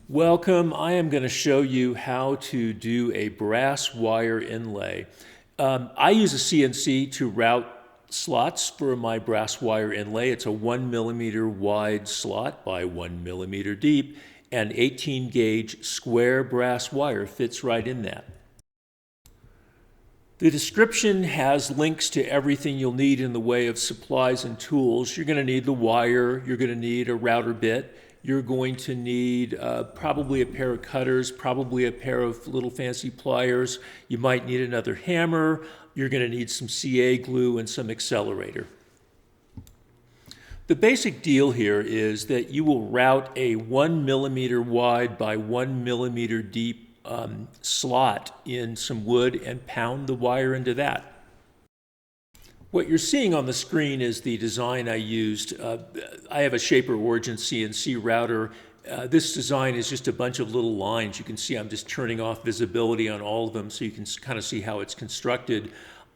Welcome. I am going to show you how to do a brass wire inlay. I use a CNC to route slots for my brass wire inlay. It's a 1 millimeter wide slot by 1 millimeter deep, and 18 gauge square brass wire fits right in that. The description has links to everything you'll need in the way of supplies and tools. You're going to need the wire, you're going to need a router bit, you're going to need probably a pair of cutters, probably a pair of little fancy pliers. You might need another hammer. You're going to need some CA glue and some accelerator. The basic deal here is that you will route a 1 millimeter wide by 1 millimeter deep slot in some wood and pound the wire into that. What you're seeing on the screen is the design I used. I have a Shaper Origin CNC router. This design is just a bunch of little lines. You can see I'm just turning off visibility on all of them so you can kind of see how it's constructed.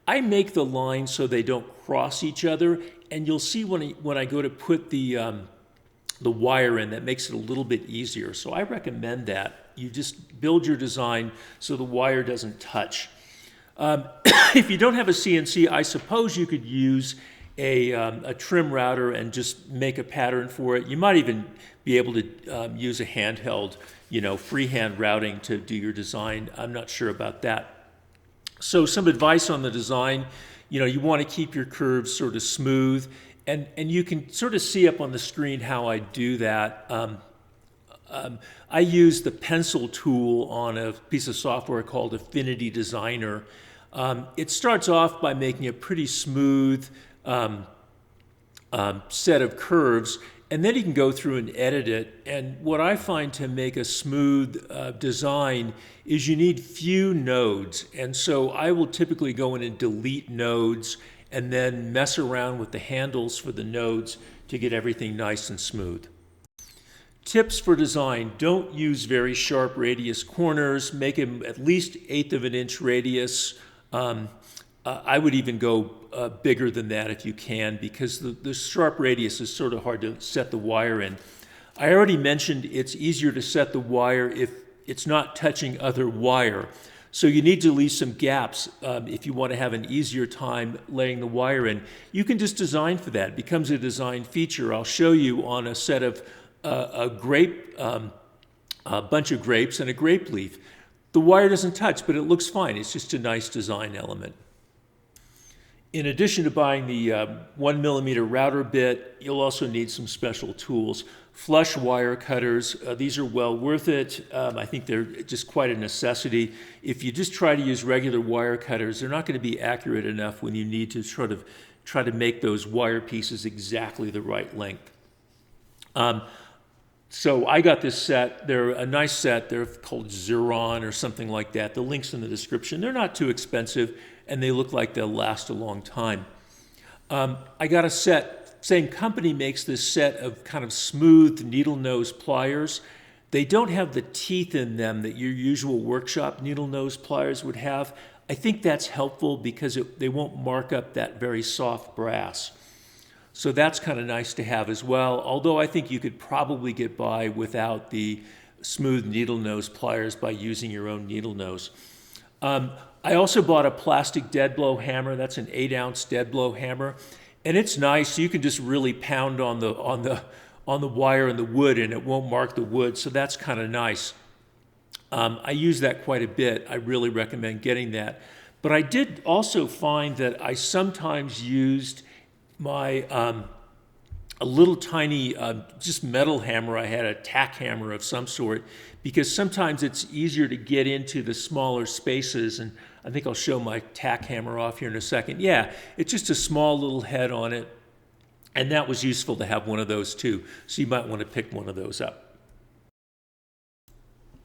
I make the lines so they don't cross each other, and you'll see when I go to put the wire in, that makes it a little bit easier. So I recommend that. You just build your design so the wire doesn't touch. If you don't have a CNC, I suppose you could use a trim router and just make a pattern for it. You might even be able to use a handheld, freehand routing to do your design. I'm not sure about that. So some advice on the design, you want to keep your curves sort of smooth, and you can sort of see up on the screen how I do that. I use the pencil tool on a piece of software called Affinity Designer. It starts off by making a pretty smooth set of curves, and then you can go through and edit it. And what I find to make a smooth design is you need few nodes. And so I will typically go in and delete nodes and then mess around with the handles for the nodes to get everything nice and smooth. Tips for design: don't use very sharp radius corners. Make them at least 1/8 of an inch radius. I would even go bigger than that if you can, because the sharp radius is sort of hard to set the wire in. I already mentioned it's easier to set the wire if it's not touching other wire. So you need to leave some gaps if you want to have an easier time laying the wire in. You can just design for that. It becomes a design feature. I'll show you on a set of a bunch of grapes and a grape leaf. The wire doesn't touch, but it looks fine. It's just a nice design element. In addition to buying the 1 millimeter router bit, you'll also need some special tools. Flush wire cutters, these are well worth it. I think they're just quite a necessity. If you just try to use regular wire cutters, they're not going to be accurate enough when you need to sort of try to make those wire pieces exactly the right length. So I got this set. They're a nice set. They're called Xeron or something like that. The link's in the description. They're not too expensive, and they look like they'll last a long time. I got a set. Same company makes this set of kind of smooth needle nose pliers. They don't have the teeth in them that your usual workshop needle nose pliers would have. I think that's helpful because they won't mark up that very soft brass. So that's kind of nice to have as well, although I think you could probably get by without the smooth needle nose pliers by using your own needle nose. I also bought a plastic dead blow hammer. That's an 8-ounce dead blow hammer, and it's nice. You can just really pound on the wire and the wood, and it won't mark the wood. So that's kind of nice. I use that quite a bit. I really recommend getting that. But I did also find that I sometimes used my a little tiny just metal hammer. I had a tack hammer of some sort, because sometimes it's easier to get into the smaller spaces, and I think I'll show my tack hammer off here in a second. Yeah, it's just a small little head on it, and that was useful to have one of those too, so you might want to pick one of those up.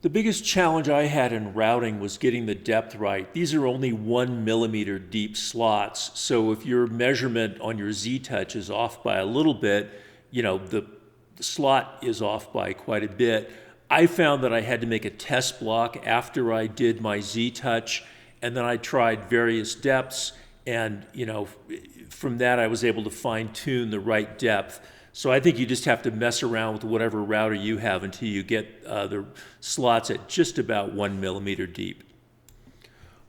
The biggest challenge I had in routing was getting the depth right. These are only 1 millimeter deep slots, so if your measurement on your Z-touch is off by a little bit, the slot is off by quite a bit. I found that I had to make a test block after I did my Z-touch, and then I tried various depths, and from that I was able to fine-tune the right depth. So I think you just have to mess around with whatever router you have until you get the slots at just about 1 millimeter deep.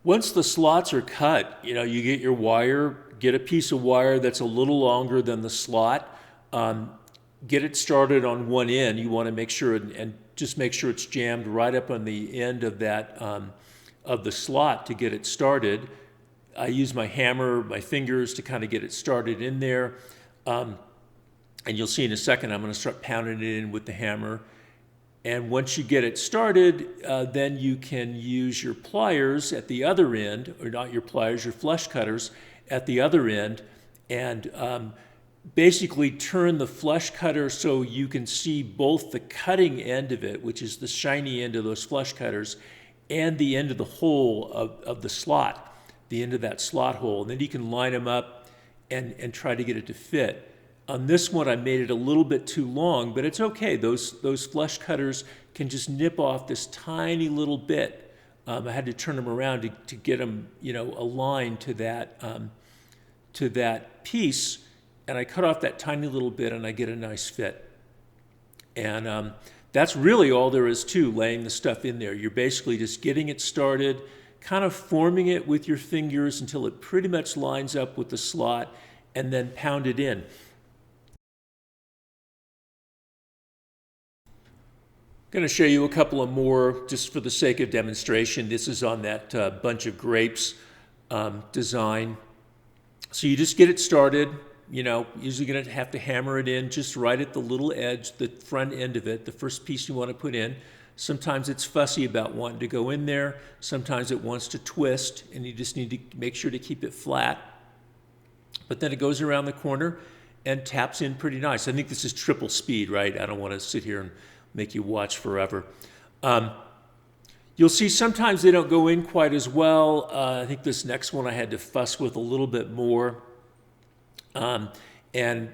Once the slots are cut, you get your wire, get a piece of wire that's a little longer than the slot, get it started on one end. You want to make sure and just make sure it's jammed right up on the end of that of the slot to get it started. I use my hammer, my fingers to kind of get it started in there. And you'll see in a second, I'm going to start pounding it in with the hammer. And once you get it started, then you can use your pliers at the other end, or not your pliers, your flush cutters at the other end, and basically turn the flush cutter so you can see both the cutting end of it, which is the shiny end of those flush cutters, and the end of the hole of the slot, the end of that slot hole. And then you can line them up and try to get it to fit. On this one, I made it a little bit too long, but it's okay. Those flush cutters can just nip off this tiny little bit. I had to turn them around to get them, aligned to that piece, and I cut off that tiny little bit, and I get a nice fit. And that's really all there is to laying the stuff in there. You're basically just getting it started, kind of forming it with your fingers until it pretty much lines up with the slot, and then pound it in. I'm going to show you a couple of more just for the sake of demonstration. This is on that bunch of grapes design. So you just get it started, usually going to have to hammer it in just right at the little edge, the front end of it, the first piece you want to put in. Sometimes it's fussy about wanting to go in there. Sometimes it wants to twist, and you just need to make sure to keep it flat. But then it goes around the corner and taps in pretty nice. I think this is triple speed, right? I don't want to sit here and make you watch forever. You'll see sometimes they don't go in quite as well. I think this next one I had to fuss with a little bit more. And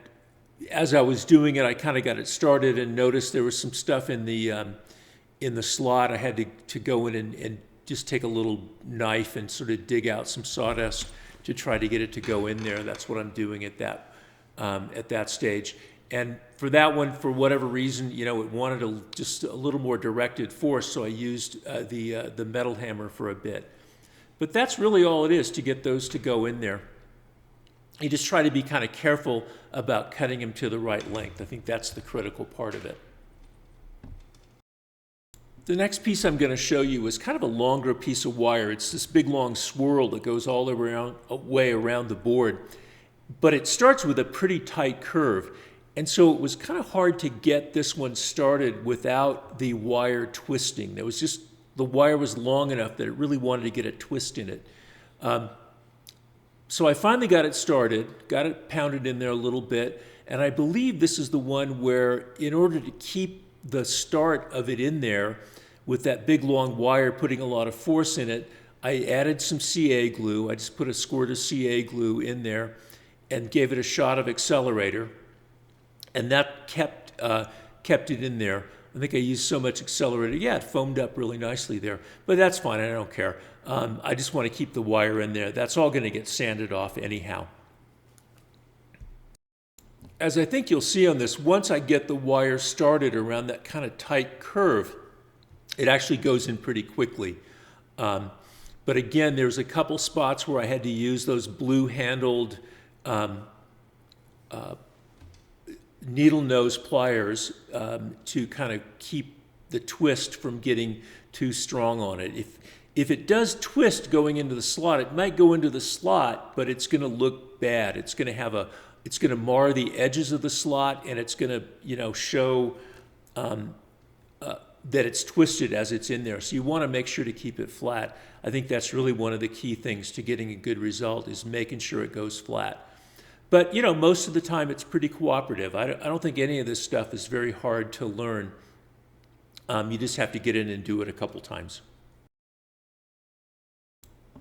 as I was doing it, I kind of got it started and noticed there was some stuff in the slot. I had to go in and just take a little knife and sort of dig out some sawdust to try to get it to go in there. That's what I'm doing at that stage. And for that one, for whatever reason, it wanted just a little more directed force, so I used the metal hammer for a bit. But that's really all it is to get those to go in there. You just try to be kind of careful about cutting them to the right length. I think that's the critical part of it. The next piece I'm going to show you is kind of a longer piece of wire. It's this big long swirl that goes all the way around the board. But it starts with a pretty tight curve. And so it was kind of hard to get this one started without the wire twisting. The wire was long enough that it really wanted to get a twist in it. So I finally got it started, got it pounded in there a little bit, and I believe this is the one where, in order to keep the start of it in there with that big long wire putting a lot of force in it, I added some CA glue. I just put a squirt of CA glue in there and gave it a shot of accelerator. And that kept it in there. I think I used so much accelerator. Yeah, it foamed up really nicely there. But that's fine, I don't care. I just want to keep the wire in there. That's all going to get sanded off anyhow. As I think you'll see on this, once I get the wire started around that kind of tight curve, it actually goes in pretty quickly. But again, there's a couple spots where I had to use those blue-handled needle nose pliers to kind of keep the twist from getting too strong on it. If it does twist going into the slot, it might go into the slot, but it's going to look bad. It's going to mar the edges of the slot, and it's going to show that it's twisted as it's in there. So you want to make sure to keep it flat. I think that's really one of the key things to getting a good result, is making sure it goes flat. But, most of the time it's pretty cooperative. I don't think any of this stuff is very hard to learn. You just have to get in and do it a couple times.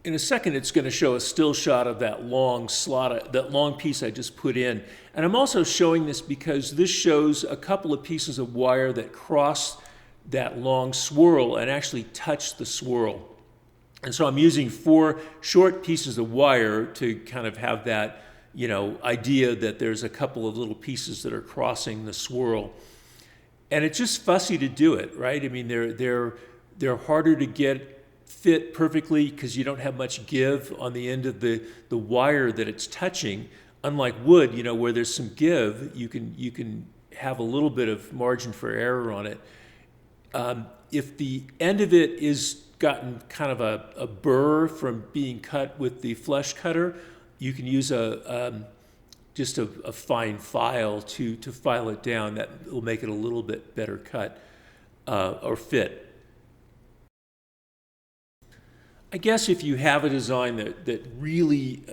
In a second, it's going to show a still shot of that long slot, that long piece I just put in. And I'm also showing this because this shows a couple of pieces of wire that cross that long swirl and actually touch the swirl. And so I'm using 4 short pieces of wire to kind of have that idea that there's a couple of little pieces that are crossing the swirl. And it's just fussy to do it, right? I mean, they're harder to get fit perfectly because you don't have much give on the end of the wire that it's touching. Unlike wood, where there's some give, you can have a little bit of margin for error on it. If the end of it is gotten kind of a burr from being cut with the flush cutter, you can use just a fine file to file it down. That will make it a little bit better cut or fit. I guess if you have a design that really,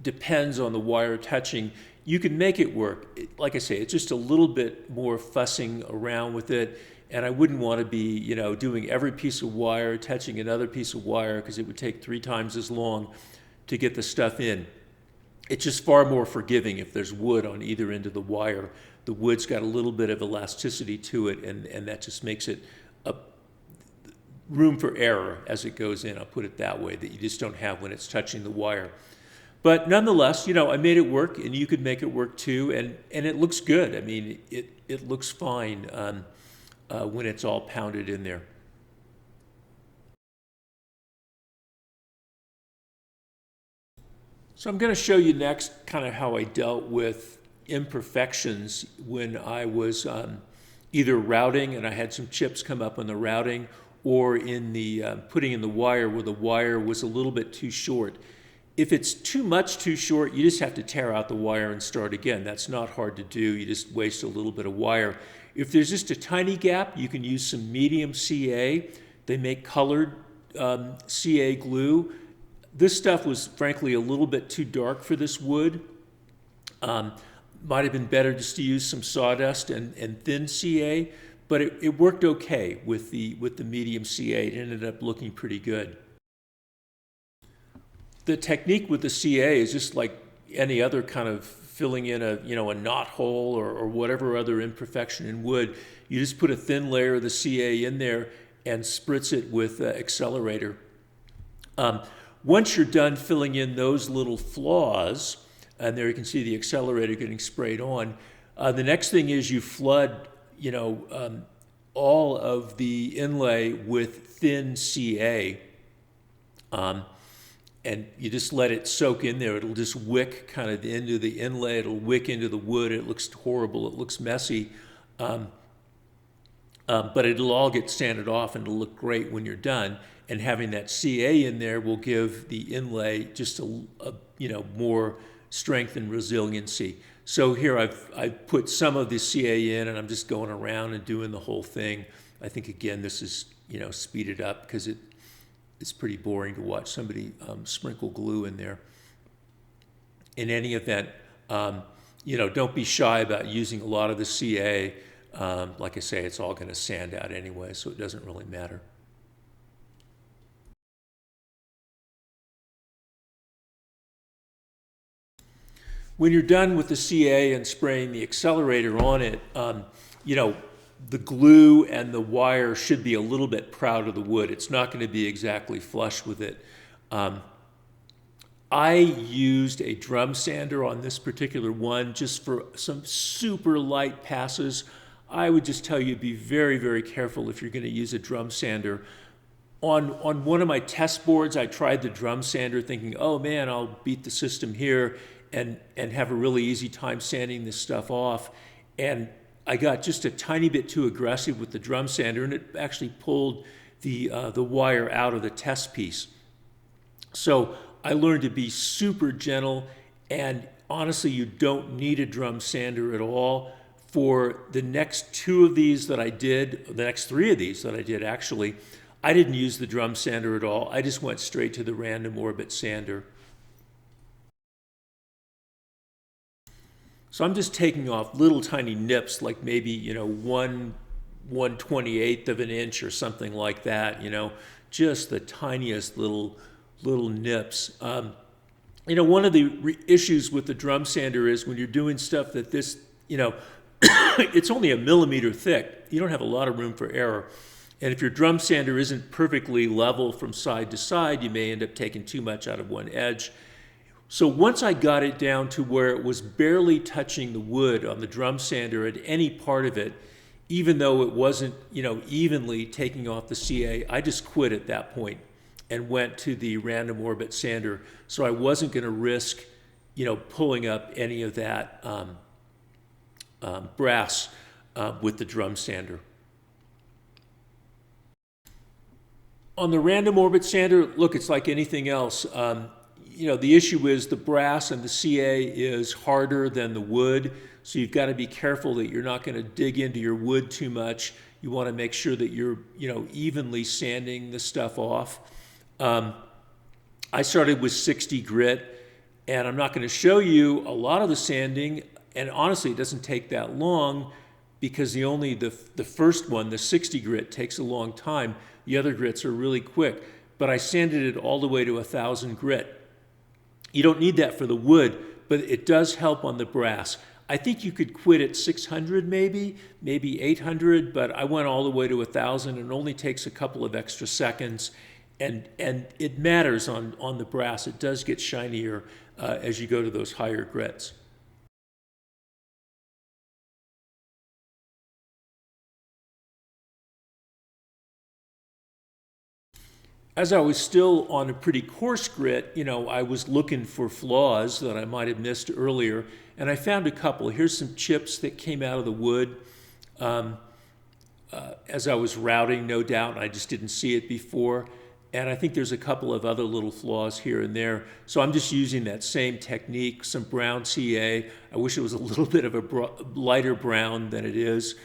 depends on the wire touching, you can make it work. Like I say, it's just a little bit more fussing around with it, and I wouldn't want to be, doing every piece of wire, touching another piece of wire, because it would take 3 times as long to get the stuff in. It's just far more forgiving if there's wood on either end of the wire. The wood's got a little bit of elasticity to it, and that just makes it a room for error as it goes in. I'll put it that way, that you just don't have when it's touching the wire. But nonetheless, I made it work, and you could make it work too, and it looks good. I mean, it looks fine when it's all pounded in there. So I'm going to show you next kind of how I dealt with imperfections when I was either routing and I had some chips come up on the routing, or in the putting in the wire where the wire was a little bit too short. If it's too short, you just have to tear out the wire and start again. That's not hard to do. You just waste a little bit of wire. If there's just a tiny gap, you can use some medium CA. They make colored CA glue. This stuff was frankly a little bit too dark for this wood. Might have been better just to use some sawdust and thin CA, but it worked okay with the medium CA. It ended up looking pretty good. The technique with the CA is just like any other kind of filling in a knot hole or whatever other imperfection in wood. You just put a thin layer of the CA in there and spritz it with accelerator. Once you're done filling in those little flaws, and there you can see the accelerator getting sprayed on, the next thing is you flood all of the inlay with thin CA. And you just let it soak in there. It'll just wick kind of into the inlay. It'll wick into the wood. It looks horrible. It looks messy. But it'll all get sanded off and it'll look great when you're done. And having that CA in there will give the inlay just a more strength and resiliency. So here I've put some of the CA in, and I'm just going around and doing the whole thing. I think again this is speeded up because it's pretty boring to watch somebody sprinkle glue in there. In any event, don't be shy about using a lot of the CA. Like I say, it's all going to sand out anyway, so it doesn't really matter. When you're done with the CA and spraying the accelerator on it, the glue and the wire should be a little bit proud of the wood. It's not going to be exactly flush with it. I used a drum sander on this particular one just for some super light passes. I would just tell you to be very, very careful if you're going to use a drum sander. On one of my test boards, I tried the drum sander thinking, oh man, I'll beat the system here and have a really easy time sanding this stuff off. And I got just a tiny bit too aggressive with the drum sander, and it actually pulled the wire out of the test piece. So I learned to be super gentle, and honestly, you don't need a drum sander at all. For the next 2 of these that I did, the next 3 of these that I did actually, I didn't use the drum sander at all. I just went straight to the random orbit sander. So I'm just taking off little tiny nips, like maybe 1/28 of an inch or something like that. Just the tiniest little nips. One of the issues with the drum sander is when you're doing stuff that this, it's only a millimeter thick. You don't have a lot of room for error. And if your drum sander isn't perfectly level from side to side, you may end up taking too much out of one edge. So once I got it down to where it was barely touching the wood on the drum sander at any part of it, even though it wasn't, evenly taking off the CA, I just quit at that point and went to the random orbit sander. So I wasn't going to risk, pulling up any of that brass with the drum sander. On the random orbit sander, look, it's like anything else. The issue is the brass and the CA is harder than the wood, so you've got to be careful that you're not going to dig into your wood too much. You want to make sure that you're, evenly sanding the stuff off. I started with 60 grit, and I'm not going to show you a lot of the sanding, and honestly, it doesn't take that long because the first one, the 60 grit, takes a long time. The other grits are really quick, but I sanded it all the way to 1,000 grit. You don't need that for the wood, but it does help on the brass. I think you could quit at 600 maybe 800, but I went all the way to 1,000, and it only takes a couple of extra seconds, and it matters on the brass. It does get shinier as you go to those higher grits. As I was still on a pretty coarse grit, I was looking for flaws that I might have missed earlier, and I found a couple. Here's some chips that came out of the wood as I was routing, no doubt, and I just didn't see it before. And I think there's a couple of other little flaws here and there. So I'm just using that same technique, some brown CA. I wish it was a little bit of a lighter brown than it is.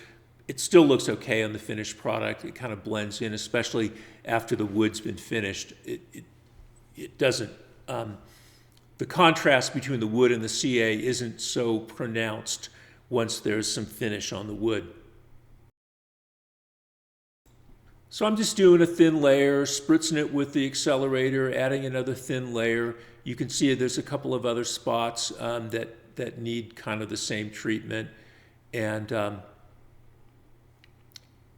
It still looks okay on the finished product. It kind of blends in, especially after the wood's been finished. It doesn't, the contrast between the wood and the CA isn't so pronounced once there's some finish on the wood. So I'm just doing a thin layer, spritzing it with the accelerator, adding another thin layer. You can see there's a couple of other spots that need kind of the same treatment. And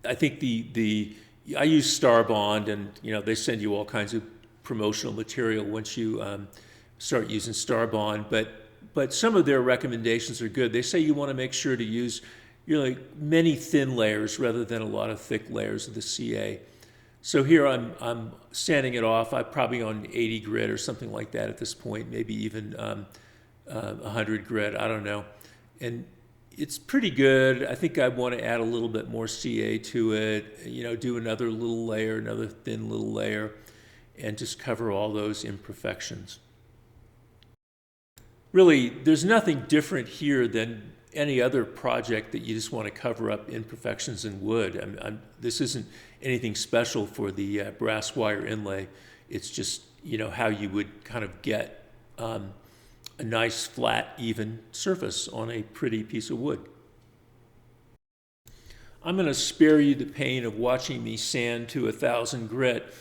I think I use Starbond, and they send you all kinds of promotional material once you start using Starbond. But some of their recommendations are good. They say you want to make sure to use many thin layers rather than a lot of thick layers of the CA. So here I'm sanding it off. I'm probably on 80 grit or something like that at this point, maybe even 100 grit. I don't know, and it's pretty good. I think I want to add a little bit more CA to it, do another little layer, another thin little layer, and just cover all those imperfections. Really, there's nothing different here than any other project that you just want to cover up imperfections in wood. This isn't anything special for the brass wire inlay. It's just, how you would kind of get a nice, flat, even surface on a pretty piece of wood. I'm going to spare you the pain of watching me sand to 1,000 grit.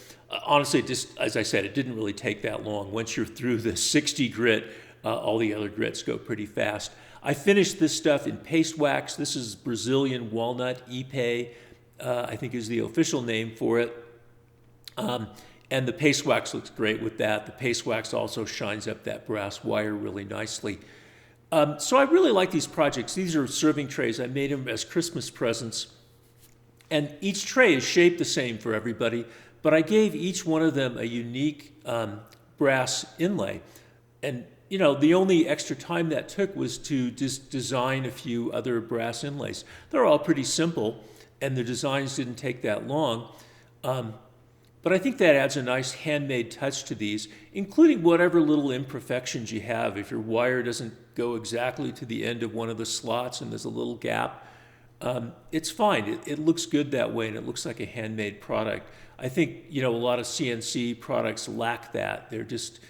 Honestly, just as I said, it didn't really take that long. Once you're through the 60 grit, all the other grits go pretty fast. I finished this stuff in paste wax. This is Brazilian walnut, Ipe, I think is the official name for it. And the paste wax looks great with that. The paste wax also shines up that brass wire really nicely. So I really like these projects. These are serving trays. I made them as Christmas presents. And each tray is shaped the same for everybody, but I gave each one of them a unique brass inlay. And the only extra time that took was to just design a few other brass inlays. They're all pretty simple, and the designs didn't take that long. But I think that adds a nice handmade touch to these, including whatever little imperfections you have. If your wire doesn't go exactly to the end of one of the slots and there's a little gap, it's fine. It looks good that way, and it looks like a handmade product. I think, a lot of CNC products lack that. They're just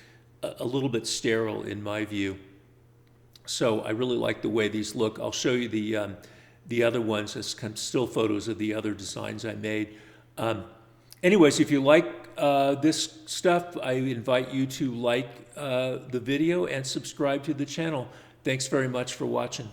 a little bit sterile in my view. So I really like the way these look. I'll show you the other ones as kind of still photos of the other designs I made. Anyways, if you like this stuff, I invite you to like the video and subscribe to the channel. Thanks very much for watching.